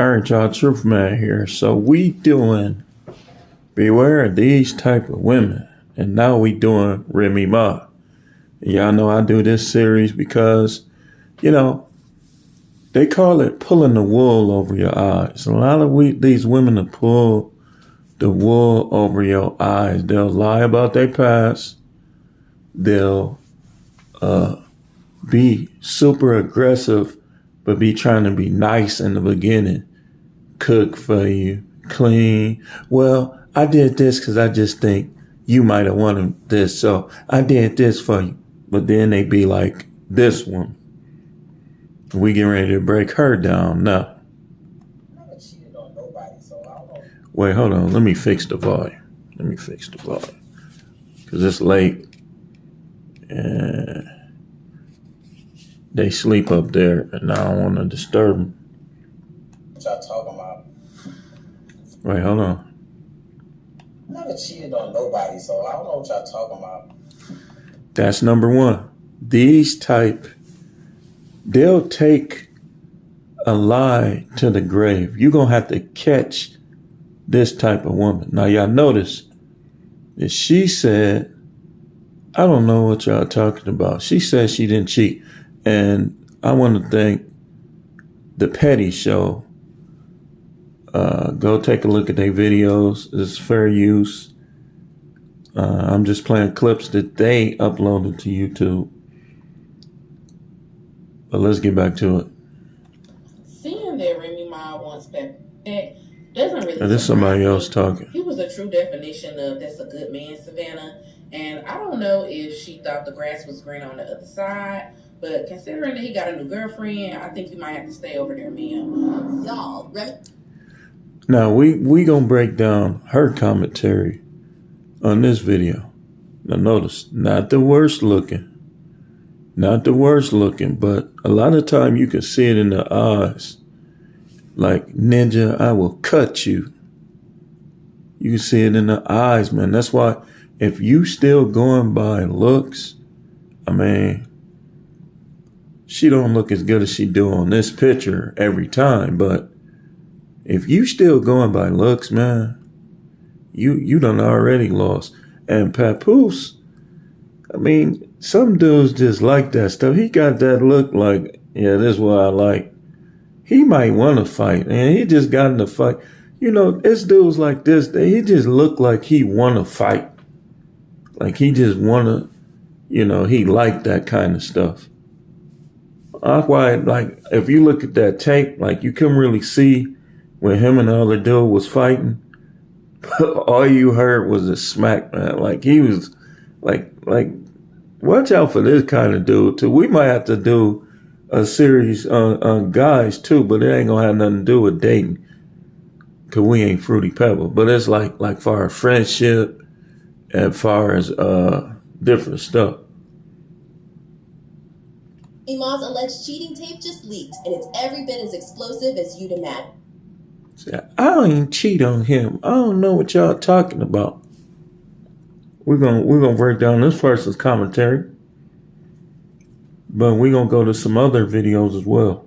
All right, y'all, Truth Man here. So we doing Beware of These Type of Women. And now we doing Remy Ma. Y'all know I do this series because, they call it pulling the wool over your eyes. A lot of these women will pull the wool over your eyes. They'll lie about their past. They'll be super aggressive, but be trying to be nice in the beginning. Cook for you, clean. Well, I did this because I just think you might have wanted this, so I did this for you. But then they be like this one. We getting ready to break her down now. Wait, hold on. Let me fix the volume. Because it's late. And they sleep up there, and I don't want to disturb them. What y'all talking about? Wait, hold on. I never cheated on nobody, so I don't know what y'all talking about. That's number one. These type, they'll take a lie to the grave. You're going to have to catch this type of woman. Now, y'all notice that she said, I don't know what y'all talking about. She said she didn't cheat. And I want to thank the Petty Show. Go take a look at their videos. It's fair use. I'm just playing clips that they uploaded to YouTube. But let's get back to it. Seeing that Remy Ma once back, that doesn't really. There's somebody else talking. He was a true definition of that's a good man, Savannah. And I don't know if she thought the grass was green on the other side, but considering that he got a new girlfriend, I think you might have to stay over there, ma'am. Y'all, Remy. Now we gonna break down her commentary on this video. Now notice, not the worst looking, but a lot of time you can see it in the eyes. Like, ninja, I will cut you. You can see it in the eyes, man. That's why if you still going by looks, I mean, she don't look as good as she do on this picture every time, but if you still going by looks, man, you done already lost. And Papoose, I mean, some dudes just like that stuff. He got that look like, yeah, this is what I like. He might want to fight, and he just got in the fight. It's dudes like this, he just look like he want to fight. Like he just want to, he like that kind of stuff. That's why, like, if you look at that tape, like, you couldn't really see when him and the other dude was fighting. All you heard was a smack, man. Like, he was like, watch out for this kind of dude too. We might have to do a series on guys too, but it ain't gonna have nothing to do with dating, cause we ain't Fruity Pebble. But it's like far as friendship and far as different stuff. Ma's alleged cheating tape just leaked, and it's every bit as explosive as you'd imagine. I ain't cheat on him. I don't know what y'all talking about. We're gonna break down this person's commentary, but we're gonna go to some other videos as well.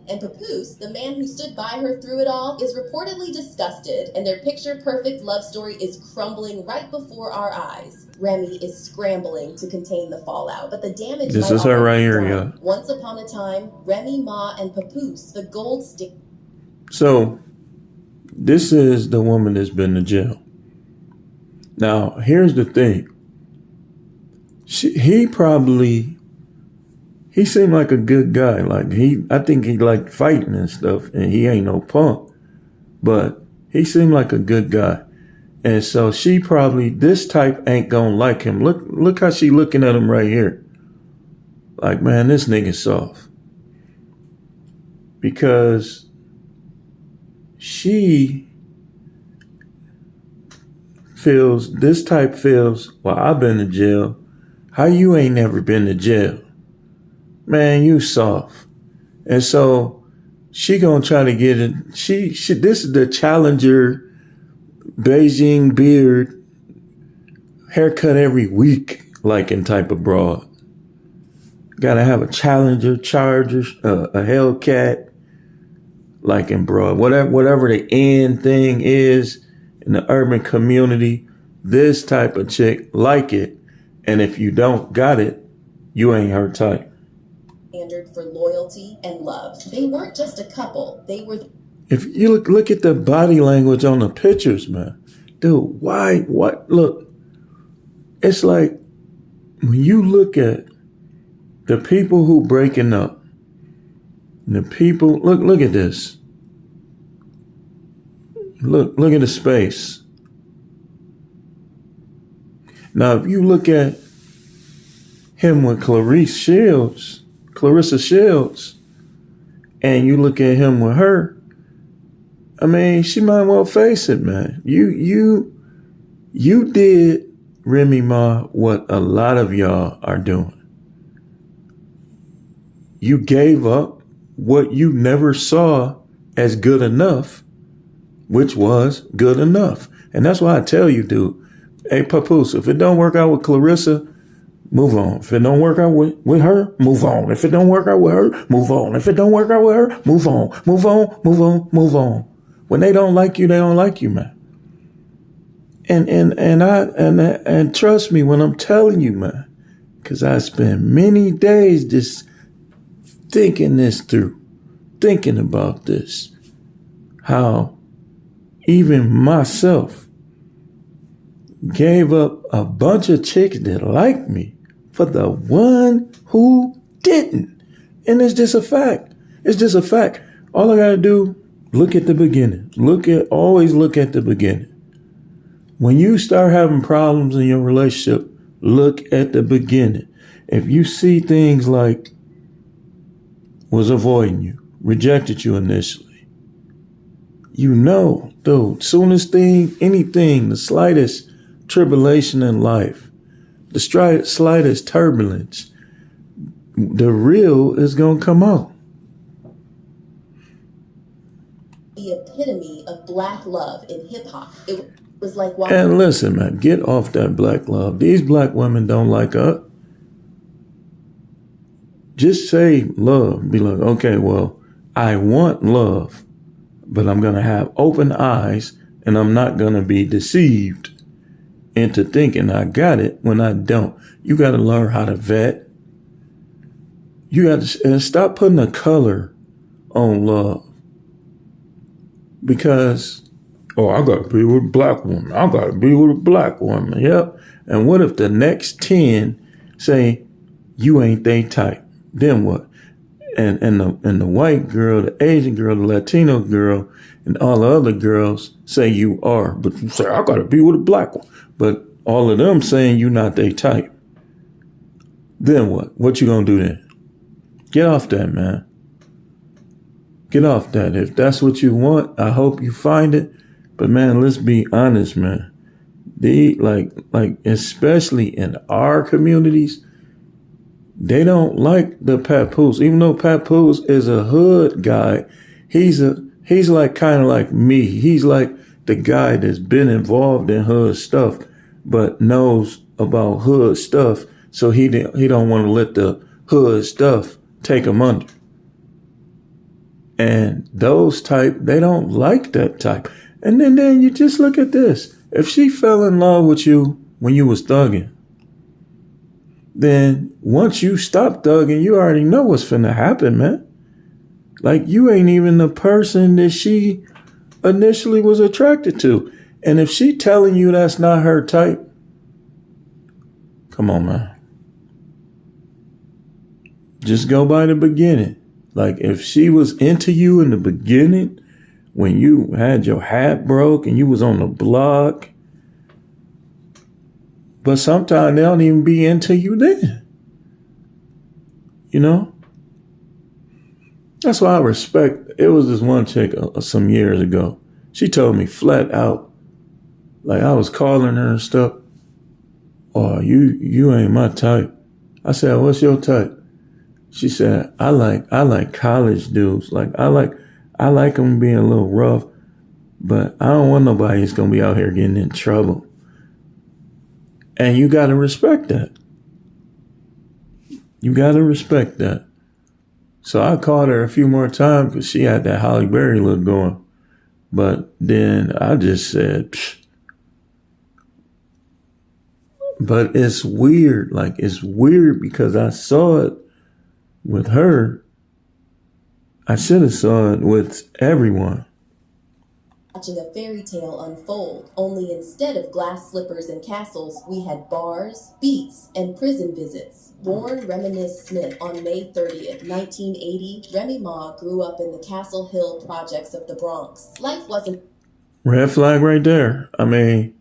And Papoose, the man who stood by her through it all, is reportedly disgusted, and their picture-perfect love story is crumbling right before our eyes. Remy is scrambling to contain the fallout, but the damage. This is her right here, yeah. Once upon a time, Remy Ma and Papoose, the gold stick. So, this is the woman that's been to jail. Now, here's the thing. He seemed like a good guy. Like, I think he liked fighting and stuff, and he ain't no punk. But he seemed like a good guy. And so this type ain't gonna like him. Look how she looking at him right here. Like, man, this nigga's soft. Because this type feels, well, I've been to jail. How you ain't never been to jail? Man, you soft. And so she gonna try to get it. This is the challenger, Beijing beard, haircut every week, like in type of broad. Gotta have a Challenger, Charger, a Hellcat. like in broad, whatever the end thing is in the urban community, this type of chick like it. And if you don't got it, you ain't her type. Standard for loyalty and love. They weren't just a couple. They were. If you look at the body language on the pictures, man, dude, why? What? Look, it's like when you look at the people who breaking up, the people, look at this. Look at the space. Now, if you look at him with Clarissa Shields, and you look at him with her, I mean, she might well face it, man. You did, Remy Ma, what a lot of y'all are doing. You gave up what you never saw as good enough, which was good enough. And that's why I tell you, dude, hey, Papoose, if it don't work out with Clarissa, move on. If it don't work out with her, move on. If it don't work out with her, move on. If it don't work out with her, move on. Move on, move on, move on. When they don't like you, they don't like you, man. And trust me when I'm telling you, man, because I spent many days just thinking this through, thinking about this, how even myself gave up a bunch of chicks that liked me for the one who didn't. And it's just a fact. It's just a fact. All I gotta do, look at the beginning. Always look at the beginning. When you start having problems in your relationship, look at the beginning. If you see things like was avoiding you, rejected you initially, you know, dude, soonest thing, anything, the slightest tribulation in life, the slightest turbulence, the real is going to come out. The epitome of black love in hip hop. It was like, and listen, man, get off that black love. These black women don't like us. Just say love. Be like, okay, well, I want love, but I'm going to have open eyes and I'm not going to be deceived into thinking I got it when I don't. You got to learn how to vet. You got to stop putting a color on love. Because, oh, I got to be with a black woman. I got to be with a black woman. Yep. And what if the next 10 say, you ain't they type? Then what? And the white girl, the Asian girl, the Latino girl, and all the other girls say you are. But you say, I got to be with a black one. But all of them saying you not they type. Then what? What you gonna do then? Get off that, man. Get off that. If that's what you want, I hope you find it. But man, let's be honest, man. Like especially in our communities, they don't like the Papoose. Even though Papoose is a hood guy, he's like kind of like me. He's like the guy that's been involved in hood stuff, but knows about hood stuff. So he don't want to let the hood stuff take him under. And those type, they don't like that type. And then you just look at this. If she fell in love with you when you was thugging, then once you stop thugging, you already know what's finna happen, man. Like, you ain't even the person that she initially was attracted to. And if she telling you that's not her type, come on, man. Just go by the beginning. Like, if she was into you in the beginning, when you had your hat broke and you was on the block, but sometimes they don't even be into you then. You know? That's why I respect. It was this one chick some years ago. She told me flat out, like, I was calling her and stuff. Oh, you ain't my type. I said, what's your type? She said, I like college dudes. Like, I like them being a little rough, but I don't want nobody that's gonna be out here getting in trouble. And you gotta respect that. You gotta respect that. So I called her a few more times because she had that Holly Berry look going. But then I just said, psh. But it's weird. Like, it's weird because I saw it with her. I should have saw it with everyone. Watching a fairy tale unfold, only instead of glass slippers and castles, we had bars, beats, and prison visits. Born Reminisce Smith on May 30th, 1980, Remy Ma grew up in the Castle Hill projects of the Bronx. Life wasn't... Red flag right there. I mean,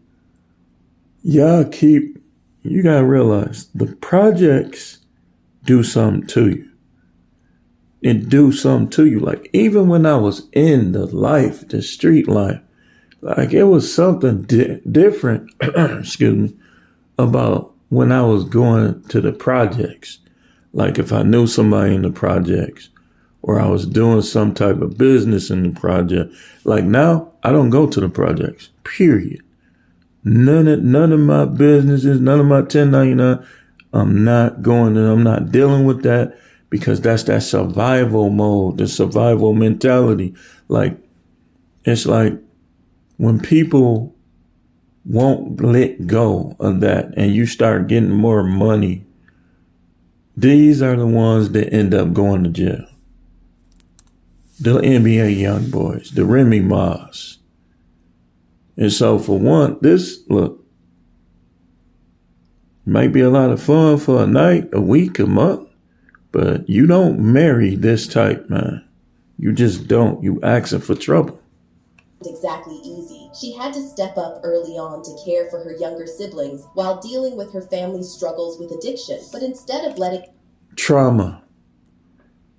you gotta realize the projects do something to you. It do something to you. Like, even when I was in the street life, like, it was something different, excuse me, about when I was going to the projects. Like, if I knew somebody in the projects or I was doing some type of business in the project. Like, now I don't go to the projects, period. None of my businesses, none of my 1099, I'm not going and I'm not dealing with that because that's that survival mode, the survival mentality. Like, it's like when people won't let go of that and you start getting more money, these are the ones that end up going to jail. The NBA young boys, the Remy Ma's. And so for one, might be a lot of fun for a night, a week, a month, but you don't marry this type, man. You just don't. You asking for trouble. Exactly easy. She had to step up early on to care for her younger siblings while dealing with her family's struggles with addiction. But instead of letting... Trauma.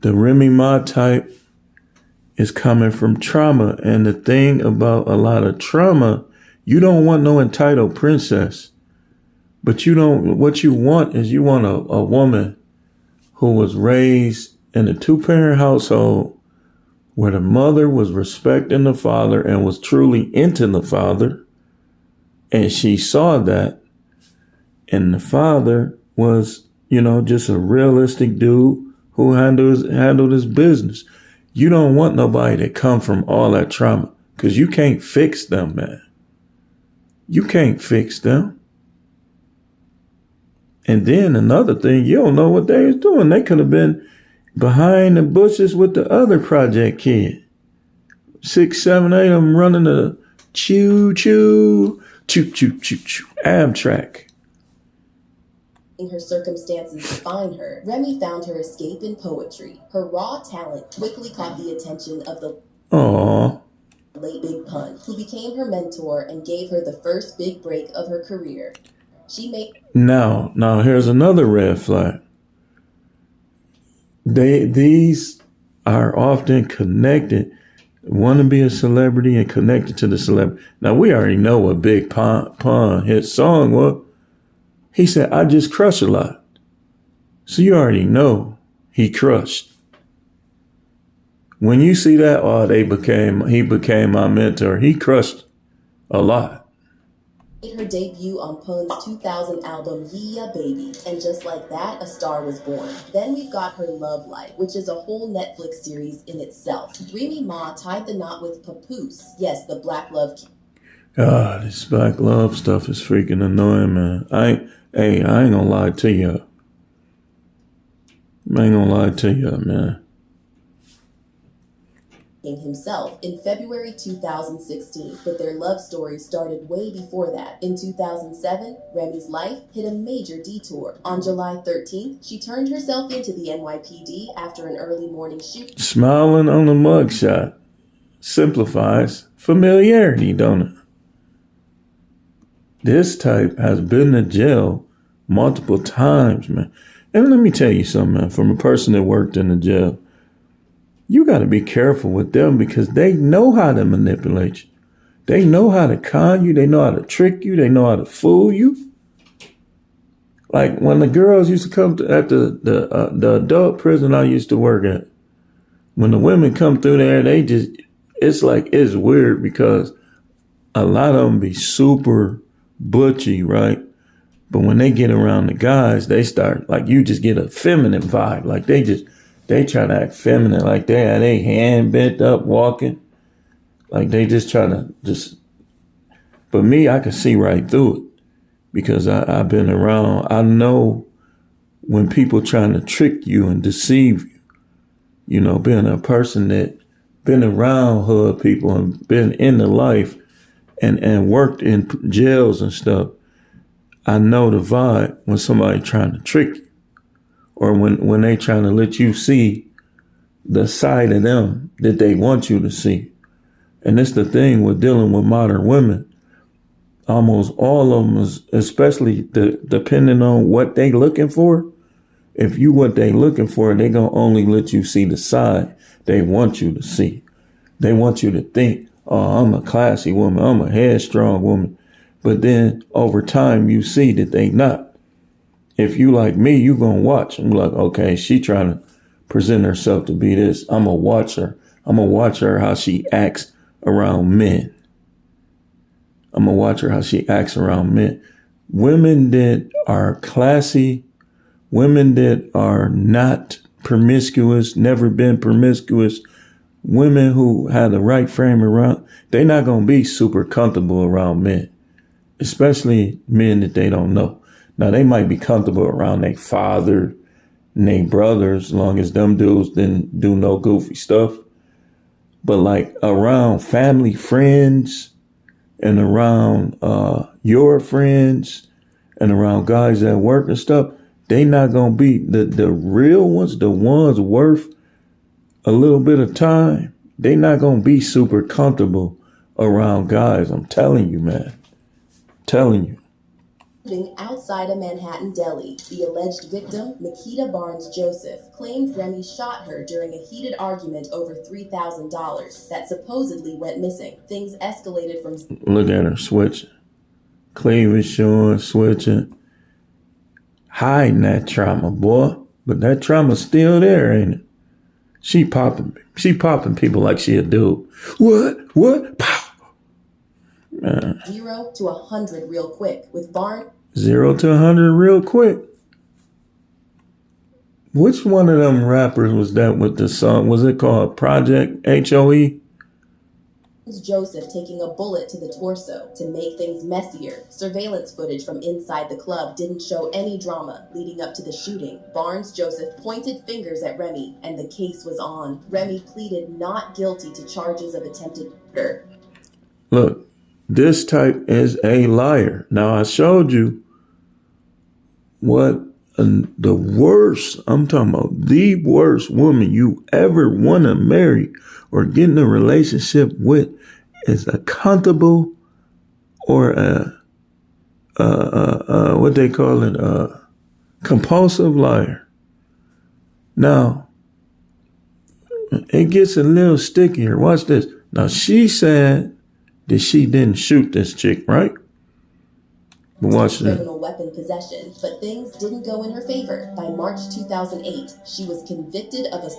The Remy Ma type is coming from trauma. And the thing about a lot of trauma, you don't want no entitled princess. But what you want is you want a woman who was raised in a 2-parent household where the mother was respecting the father and was truly into the father. And she saw that. And the father was, just a realistic dude who handled his business. You don't want nobody that come from all that trauma because you can't fix them, man. You can't fix them. And then another thing, you don't know what they was doing. They could have been behind the bushes with the other project kid. 6, 7, 8 of them running the choo-choo, choo-choo-choo-choo Amtrak. Her circumstances define her, Remy found her escape in poetry. Her raw talent quickly caught the attention of the late Big Pun, who became her mentor and gave her the first big break of her career. Now here's another red flag. These are often connected, want to be a celebrity and connected to the celebrity. Now, we already know what Big Pun his song was. He said, I just crush a lot. So you already know he crushed. When you see that, he became my mentor. He crushed a lot. Made her debut on Pun's 2000 album Yeah Baby, and just like that, a star was born. Then we've got her love life, which is a whole Netflix series in itself. Remy Ma tied the knot with Papoose. Yes, the black love. This black love stuff is freaking annoying, man. I ain't gonna lie to you. Man. Himself in February 2016, but their love story started way before that. In 2007, Remy's life hit a major detour. On July 13th, she turned herself into the NYPD after an early morning shoot. Smiling on the mugshot simplifies familiarity, don't it? This type has been to jail multiple times, man. And let me tell you something, man, from a person that worked in the jail. You got to be careful with them because they know how to manipulate you. They know how to con you. They know how to trick you. They know how to fool you. Like when the girls used to come at the adult prison I used to work at, when the women come through there, it's weird because a lot of them be super butchy, right? But when they get around the guys, they start, like, you just get a feminine vibe. Like they try to act feminine, like they had their hand bent up walking. Like they just try to just, but me, I can see right through it because I've been around. I know when people trying to trick you and deceive you, you know, being a person that been around hood people and been in the life and worked in jails and stuff. I know the vibe when somebody trying to trick you or when they trying to let you see the side of them that they want you to see. And it's the thing with dealing with modern women. Almost all of them, especially depending on what they looking for. If you what they looking for, they gonna only let you see the side they want you to see. They want you to think, oh, I'm a classy woman, I'm a headstrong woman. But then over time, you see that they not. If you like me, you gonna watch. I'm like, okay, she trying to present herself to be this. I'm gonna watch her. I'm gonna watch her how she acts around men. I'm gonna watch her how she acts around men. Women that are classy, women that are not promiscuous, never been promiscuous, women who have the right frame around, they're not gonna be super comfortable around men, especially men that they don't know. Now they might be comfortable around their father and their brothers, as long as them dudes didn't do no goofy stuff. But like around family, friends, and around your friends, and around guys at work and stuff, they not gonna be the real ones, the ones worth a little bit of time. They not gonna be super comfortable around guys. I'm telling you, man. Telling you. Outside a Manhattan deli, the alleged victim, Nikita Barnes Joseph, claimed Remy shot her during a heated argument over $3,000 that supposedly went missing. Things escalated from... Look at her switching. Cleavage showing, switching. Hiding that trauma, boy. But that trauma's still there, ain't it? She popping people like she a dude. What? Pow! 0 to 100 real quick, with Barnes... 0 to 100 real quick. Which one of them rappers was that with the song? Was it called Project HOE? Joseph taking a bullet to the torso to make things messier. Surveillance footage from inside the club didn't show any drama leading up to the shooting. Barnes Joseph pointed fingers at Remy, and the case was on. Remy pleaded not guilty to charges of attempted murder. Look, this type is a liar. Now I showed you what the worst, I'm talking about the worst woman you ever want to marry or get in a relationship with is a comfortable or what they call it, a compulsive liar. Now, it gets a little stickier. Watch this. Now, she said that she didn't shoot this chick, right? But watch this. Criminal weapon possession, but things didn't go in her favor. By March 2008, she was convicted of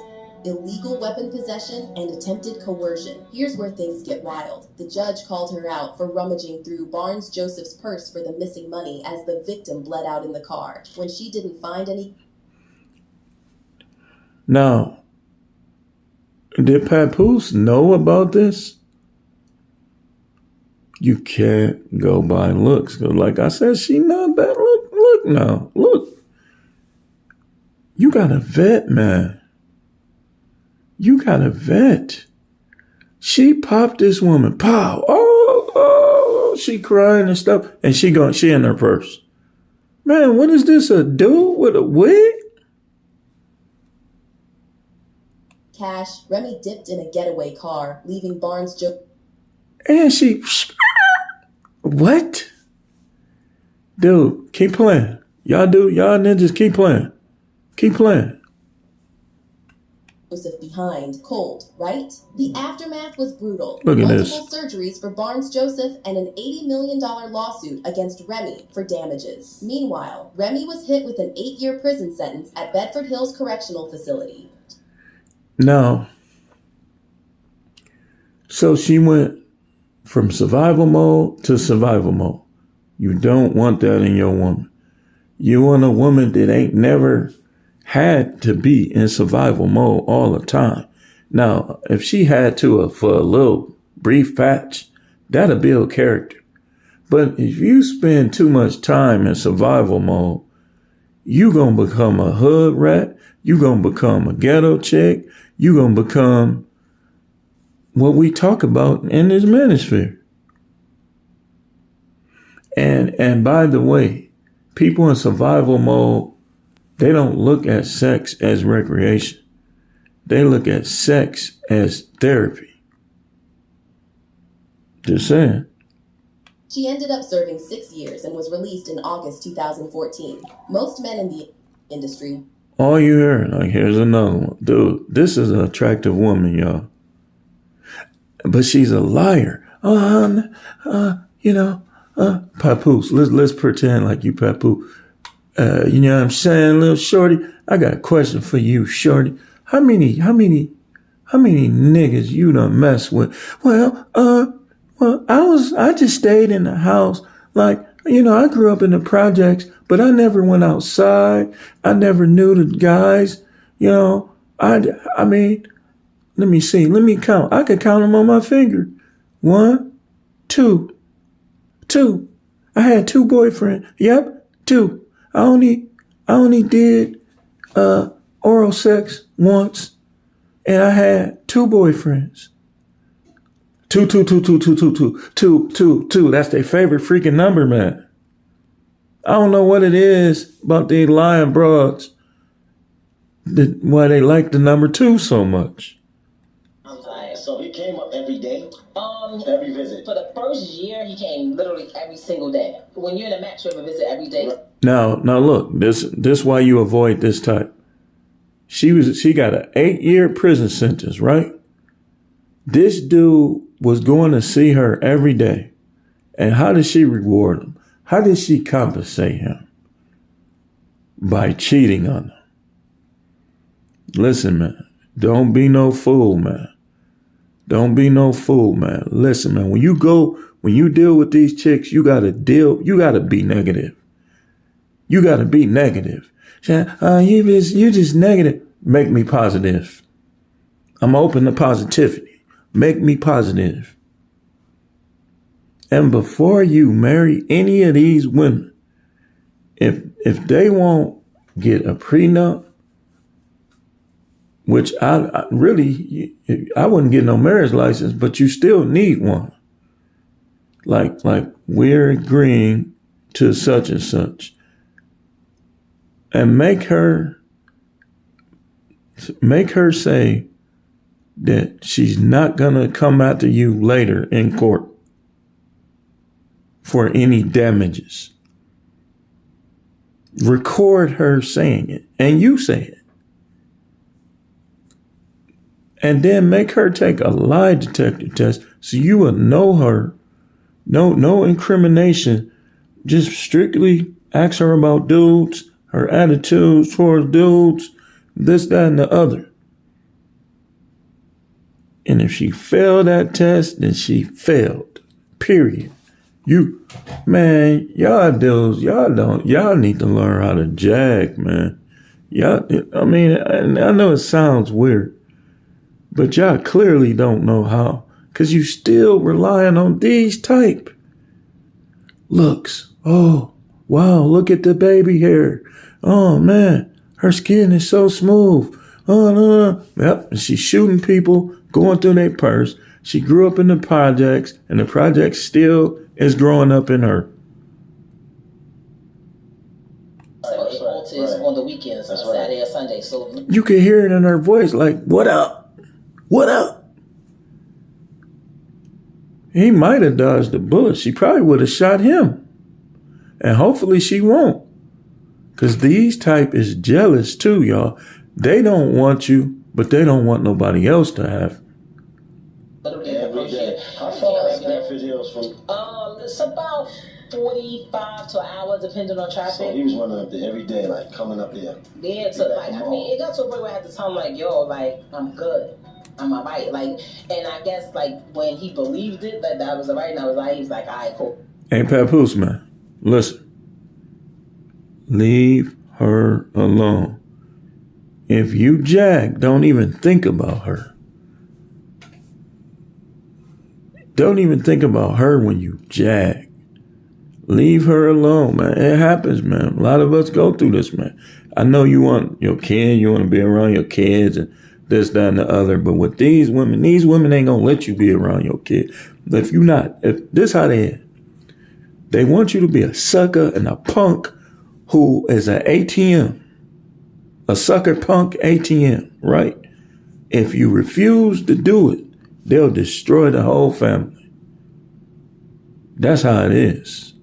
illegal weapon possession and attempted coercion. Here's where things get wild. The judge called her out for rummaging through Barnes Joseph's purse for the missing money as the victim bled out in the car. When she didn't find any... Now, did Papoose know about this? You can't go by looks. Cause like I said, she not bad. Look now. Look. You got a vet, man. You got a vet. She popped this woman. Pow. Oh, she crying and stuff. And she in her purse. Man, what is this, a dude with a wig? Cash, Remy dipped in a getaway car, leaving Barnes Joseph... And she... What? Dude, keep playing. Y'all ninjas, keep playing. Keep playing. Joseph behind. Cold, right? The aftermath was brutal. Look at Multiple this. surgeries for Barnes Joseph and an $80 million lawsuit against Remy for damages. Meanwhile, Remy was hit with an 8-year prison sentence at Bedford Hills Correctional Facility. Now, so she went from survival mode to survival mode. You don't want that in your woman. You want a woman that ain't never had to be in survival mode all the time. Now, if she had to for a little brief patch, that'll build character. But if you spend too much time in survival mode, you gonna become a hood rat. You gonna become a ghetto chick. You gonna become what we talk about in this manosphere. And by the way, people in survival mode, they don't look at sex as recreation. They look at sex as therapy. Just saying. She ended up serving 6 years and was released in August 2014. Most men in the industry. All you hear, like, here's another one. Dude, this is an attractive woman, y'all. But she's a liar. Papoose. Let's pretend like you Papoose. You know what I'm saying, little shorty? I got a question for you, shorty. How many niggas you done mess with? Well, I just stayed in the house. Like, I grew up in the projects, but I never went outside. I never knew the guys. I mean, let me see. Let me count. I could count them on my finger. 1, 2. I had 2 boyfriends. Yep, 2. I only did oral sex once, and I had 2 boyfriends. 2. That's their favorite freaking number, man. I don't know what it is about these lying broads, why they like the number 2 so much. So he came up every day? Every visit? For the first year, he came literally every single day. When you're in a match, you have a visit every day. Now look, this why you avoid this type. She got an 8-year prison sentence, right? This dude was going to see her every day. And how did she reward him? How did she compensate him? By cheating on him. Listen, man, don't be no fool, man. Don't be no fool, man. Listen, man, when you deal with these chicks, you gotta be negative. You gotta be negative. You just negative. Make me positive. I'm open to positivity. Make me positive. And before you marry any of these women, if they won't get a prenup, which I wouldn't get no marriage license, but you still need one. Like we're agreeing to such and such. And make her say that she's not gonna come after you later in court for any damages. Record her saying it, and you say it. And then make her take a lie detector test so you will know her. No incrimination. Just strictly ask her about dudes, her attitudes towards dudes, this, that, and the other. And if she failed that test, then she failed. Period. Y'all dudes, y'all need to learn how to jag, man. I know it sounds weird, but y'all clearly don't know how, because you still relying on these type looks. Oh, wow, look at the baby hair. Oh, man, her skin is so smooth. Oh, no. Yep, and she's shooting people, going through their purse. She grew up in the projects, and the projects still is growing up in her. On the weekends, Saturday or Sunday. So you can hear it in her voice, like, what up? What up? He might have dodged the bullet. She probably would have shot him. And hopefully she won't. Because these type is jealous too, y'all. They don't want you, but they don't want nobody else to have. Every day. How far is Bedford Hills from? It's about 45 to an hour, depending on traffic. So he was running up there every day, like coming up there. Yeah, so like, it got to a point where I had to tell him, like, yo, like, I'm good. I'm all right. Like, and I guess, like, when he believed it, that was all right, and I was like, he was like, all right, cool. Hey, Papoose, man, listen. Leave her alone. If you jag, don't even think about her. Don't even think about her when you jag. Leave her alone, man. It happens, man. A lot of us go through this, man. I know you want your kid, you want to be around your kids and this, that, and the other. But with these women ain't gonna let you be around your kid. But if this how they is, they want you to be a sucker and a punk who is an ATM. A sucker punk ATM, right? If you refuse to do it, they'll destroy the whole family. That's how it is.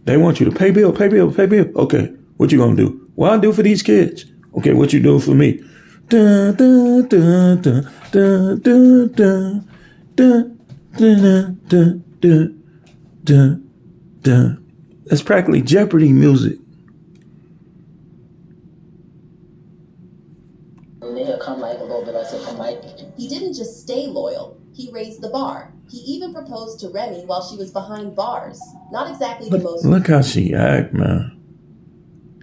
They want you to pay bill. Okay, what you gonna do? What I do for these kids? Okay, what you do for me? Dun, dun, dun, dun, dun, dun, dun, dun, dun, dun, dun, dun, dun. That's practically Jeopardy music. He'll come like a little bit. I said, come like. He didn't just stay loyal. He raised the bar. He even proposed to Remy while she was behind bars. Not exactly the most... Look how she act, man.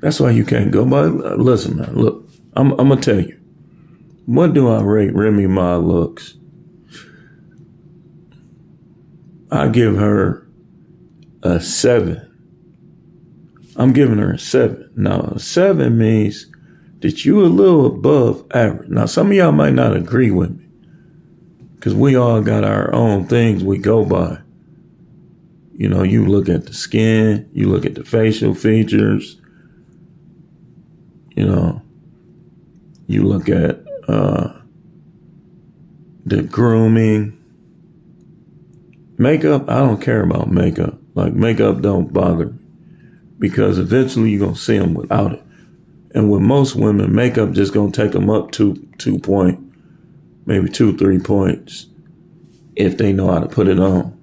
That's why you can't go by. Listen, man, look. I'm going to tell you. What do I rate Remy Ma looks? I give her a 7. I'm giving her a 7. Now, a 7 means that you a little above average. Now, some of y'all might not agree with me because we all got our own things we go by. You know, you look at the skin, you look at the facial features, you know, you look at the grooming. Makeup, I don't care about makeup. Like, makeup don't bother me because eventually you're going to see them without it. And with most women, makeup just going to take them up 2 point, maybe 2-3 points if they know how to put it on.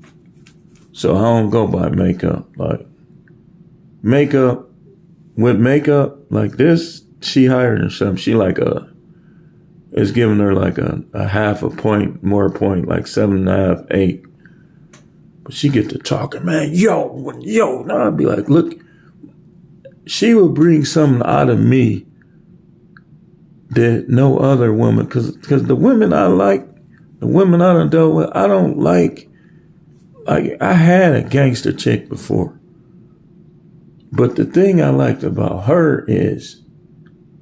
So I don't go by makeup. Like, makeup, with makeup like this, she higher than something. She like it's giving her like a half a point, more point, like 7.5, 8. But she get to talking, man, yo. Now I'd be like, look, she will bring something out of me that no other woman, because the women I like, the women I done dealt with, I don't like I had a gangster chick before. But the thing I liked about her is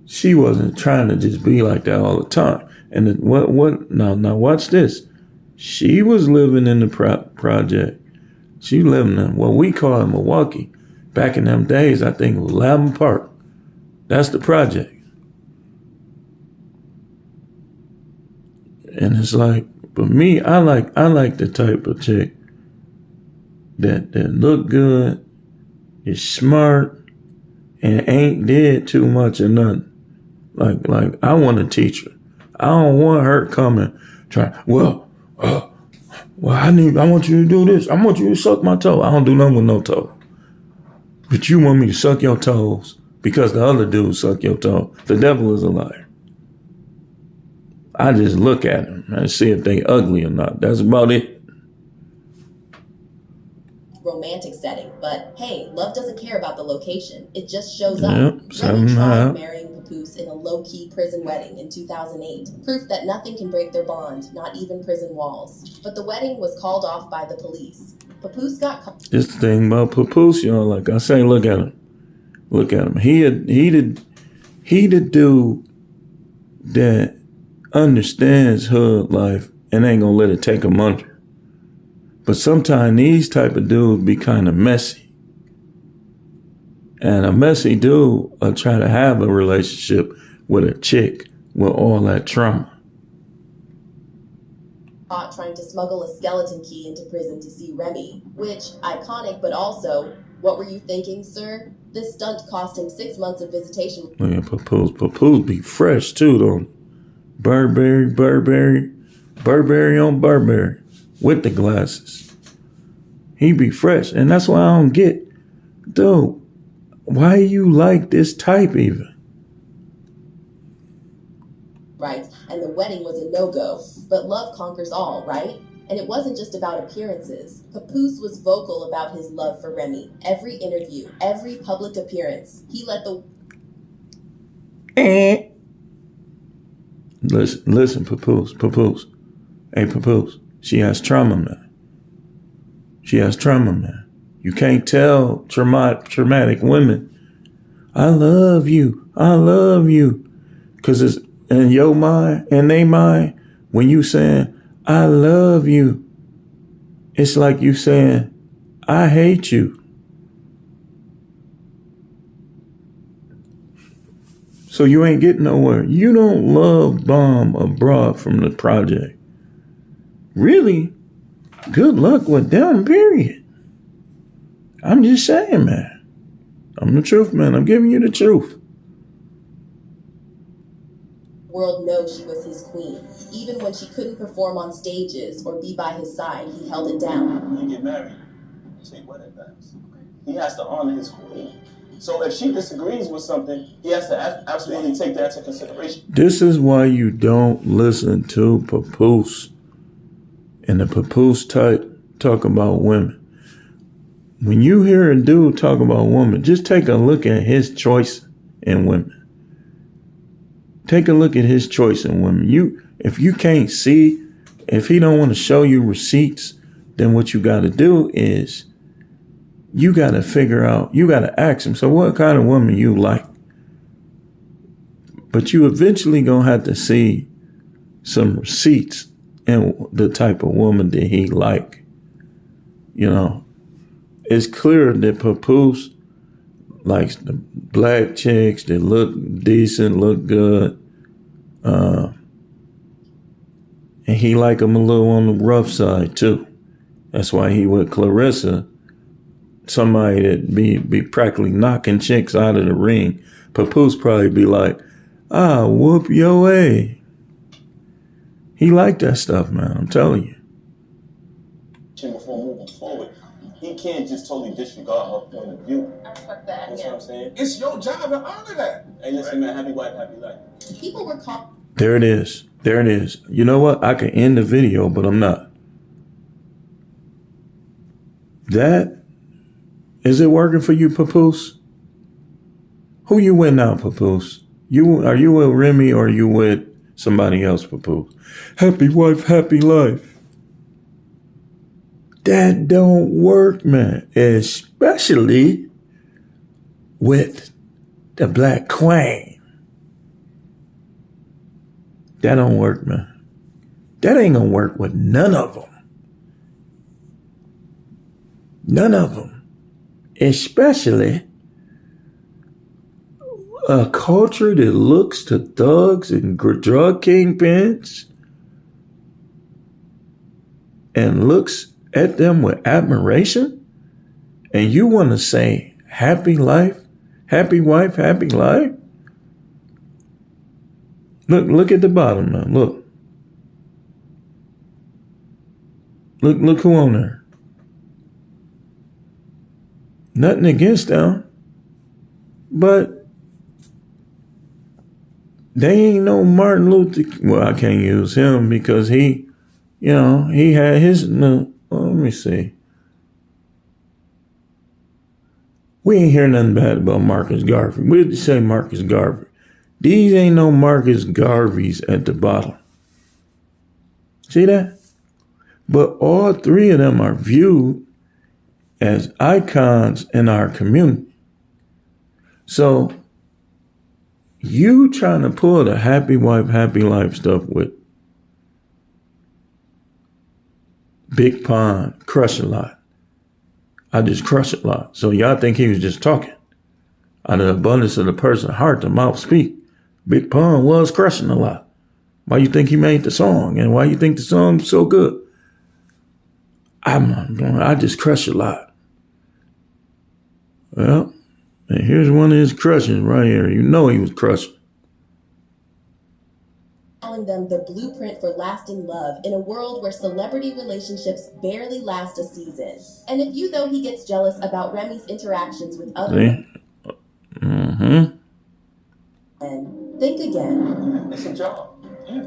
she wasn't trying to just be like that all the time. And now watch this. She was living in the project. She living in what we call in Milwaukee. Back in them days, I think it was Lavin Park. That's the project. And it's like, but me, I like the type of chick that look good, is smart, and ain't did too much or nothing. Like I want to teach her. I don't want her coming trying, I want you to do this. I want you to suck my toe. I don't do nothing with no toe. But you want me to suck your toes because the other dude suck your toe. The devil is a liar. I just look at them and see if they ugly or not. That's about it. Romantic setting, but hey, love doesn't care about the location. It just shows up. Yep, Remy tried marrying Papoose in a low-key prison wedding in 2008. Proof that nothing can break their bond, not even prison walls. But the wedding was called off by the police. Papoose got... This thing about Papoose, y'all, like I say, look at him. Look at him. He the dude that understands hood life and ain't gonna let it take him under. But sometimes these type of dudes be kind of messy. And a messy dude will try to have a relationship with a chick with all that trauma. Trying to smuggle a skeleton key into prison to see Remy, which, iconic, but also, what were you thinking, sir? This stunt cost him 6 months of visitation. Look at Papoose. Papoose be fresh too, though. Burberry on Burberry with the glasses. He be fresh, and that's why I don't get, dude, why you like this type even? Right, and the wedding was a no-go, but love conquers all, right? And it wasn't just about appearances. Papoose was vocal about his love for Remy. Every interview, every public appearance, he let the... Eh. Listen, Papoose. Hey, Papoose. She has trauma, man. She has trauma, man. You can't tell traumatic women, I love you. I love you. Because it's in your mind and they mind, when you saying, I love you, it's like you saying, I hate you. So you ain't getting nowhere. You don't love bomb a broad from the project. Really? Good luck with them, period. I'm just saying, man. I'm the truth, man. I'm giving you the truth. World knows she was his queen. Even when she couldn't perform on stages or be by his side, he held it down. When you get married, you take wedding vows. He has to honor his queen. So if she disagrees with something, he has to absolutely take that into consideration. This is why you don't listen to Papoose and the Papoose type talk about women. When you hear a dude talk about women, just take a look at his choice in women. Take a look at his choice in women. If you can't see, if he don't want to show you receipts, then what you got to do is you got to figure out, you got to ask him, so what kind of woman you like? But you eventually going to have to see some receipts in the type of woman that he like. You know, it's clear that Papoose likes the black chicks that look decent, look good. And he like them a little on the rough side too. That's why he with Clarissa, somebody that be practically knocking chicks out of the ring. Papoose probably be like, whoop your way. He like that stuff, man. I'm telling you. Before moving forward, he can't just totally disregard her point of view. I respect that. That's what I'm saying. It's your job to honor that. Hey, listen, man. Happy wife, happy life. People were called. There it is. There it is. You know what? I can end the video, but I'm not. Is it working for you, Papoose? Who you with now, Papoose? Are you with Remy or are you with somebody else, Papoose? Happy wife, happy life. That don't work, man. Especially with the black queen. That don't work, man. That ain't gonna work with none of them. None of them. Especially a culture that looks to thugs and drug kingpins and looks at them with admiration. And you want to say happy life, happy wife, happy life? Look at the bottom, man. Look who on there. Nothing against them, but they ain't no Martin Luther. Well, I can't use him because he had his. No, let me see. We ain't hear nothing bad about Marcus Garvey. We just say Marcus Garvey. These ain't no Marcus Garveys at the bottom. See that? But all three of them are viewed as icons in our community. So you trying to pull the happy wife, happy life stuff with Big Pun, Crush a Lot. I just crush a lot. So y'all think he was just talking. Out of the abundance of the person's heart, the mouth speak. Big Pun was crushing a lot. Why you think he made the song? And why you think the song's so good? I just crush a lot. Well, and here's one of his crushes right here. You know he was crushing. Calling them the blueprint for lasting love in a world where celebrity relationships barely last a season. And if you know he gets jealous about Remy's interactions with others, and think again. It's a job. Yeah.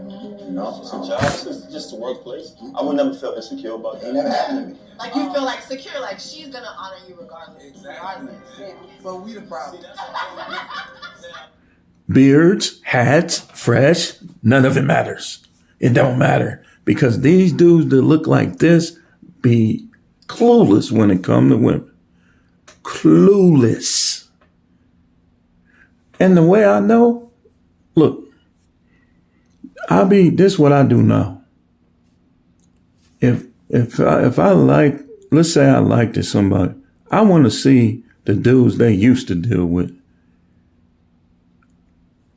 No, it's a job. It's just a workplace. I would never feel insecure about that. It never happened to me. Like you feel like secure, like she's gonna honor you regardless. Exactly. So we the problem. beards, hats, fresh, none of it matters. It don't matter because these dudes that look like this be clueless when it comes to women. Clueless. And the way I know, look, this is what I do now. If I like, let's say I liked somebody, I want to see the dudes they used to deal with.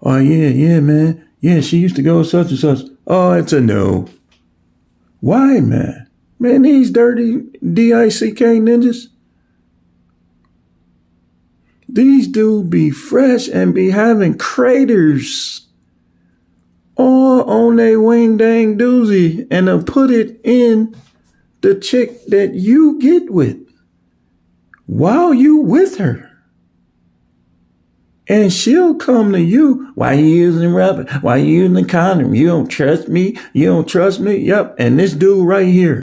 Oh yeah, man. Yeah, she used to go such and such. Oh, it's a no. Why, man? Man, these dirty DICK ninjas. These dudes be fresh and be having craters all on their wing dang doozy and they'll put it in the chick that you get with while you with her. And she'll come to you. Why you using rubber? Why you using the condom? You don't trust me? You don't trust me? Yep. And this dude right here,